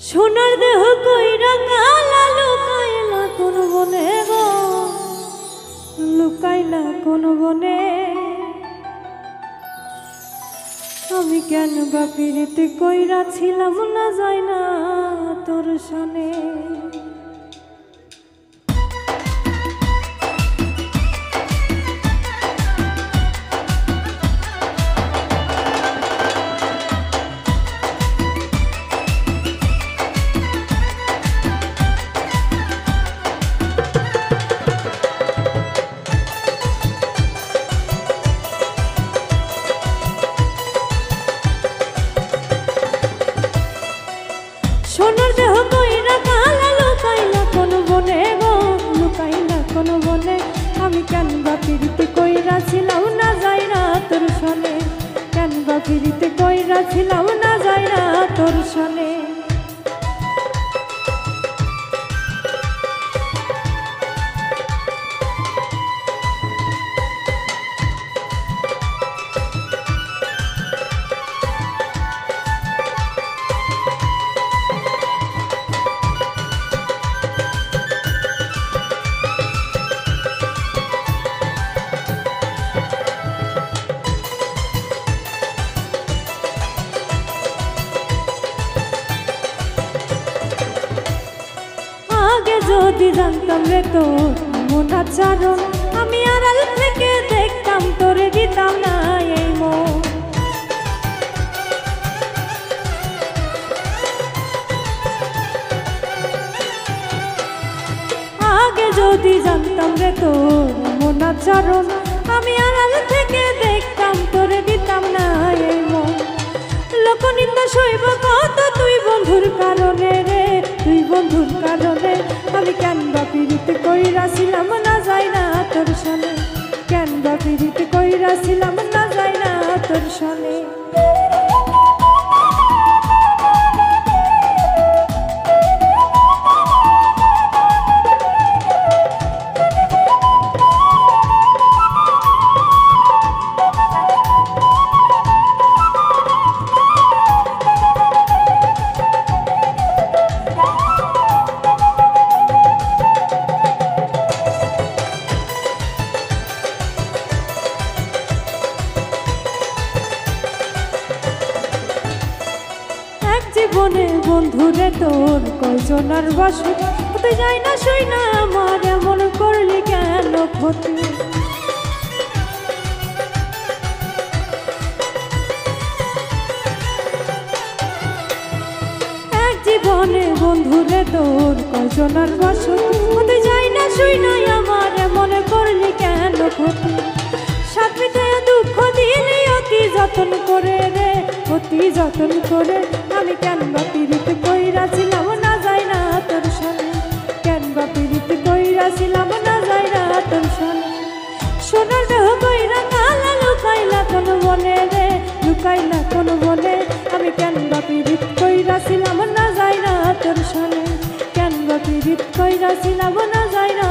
সোনার দেহ কইরা কালা লুকাইলা কোন বনে গো, লুকাইলা কোন বনে। আমি কেন বা পিরিতে কইরা ছিলাম না যায় না তোর সনে। সোনার দেহ কইরা কালা লুকাইলা কোন বনে গো, লুকাইলা কোন বনে। আমি কেন বা পিরিতে কইরা ছিলাম না যায় না তোর সনে, কেন বা পিরিতে কইরা ছিলাম না যায় না তোর সনে। যদি জানতাম রে তোর মন আচরণ, আমি আড়াল থেকে দেখতাম তোরে দিতাম না এই মন। আগে যদি জানতাম রে তোর মন আচরণ, আমি আড়াল থেকে দেখতাম তোরে দিতাম না এই মন। লোকনিন্দা সইব কত তুই বন্ধুর কারণে রে, তুই বন্ধুর কারণে। আমি কেন বা পিরিতে কইরা ছিলাম না যায় না তোর সনে, কেন বা পিরিতে কইরা ছিলাম না যায় না তোর সনে। জীবনে বন্ধুরে তোর কয়জনার বাসু, তুই যাই না শুই না আমার এমন করলি কেন ক্ষতি। এক জীবনে বন্ধুরে তোর কয়জনার বাসু, তুই যাই না শুই না আমার এমন করলি কেন ক্ষতি। সাত মিটায় দুঃখ দিলি অতি যতন করে রে, অতি যতন করে। আমি কেন বা পিরিতে কইরা ছিলাম না যায় না তোর সনে, কেন বা পিরিতে কইরা ছিলাম না যায় না তোর সনে। সোনার দেহ কইরা কালা লুকাইলা কোন বনে রে, লুকাইলা কোন বনে। আমি কেন বা পিরিত কইরা ছিলাম না যায় না তোর সনে, কেন বা পিরিত কইরা ছিলাম না যায় না।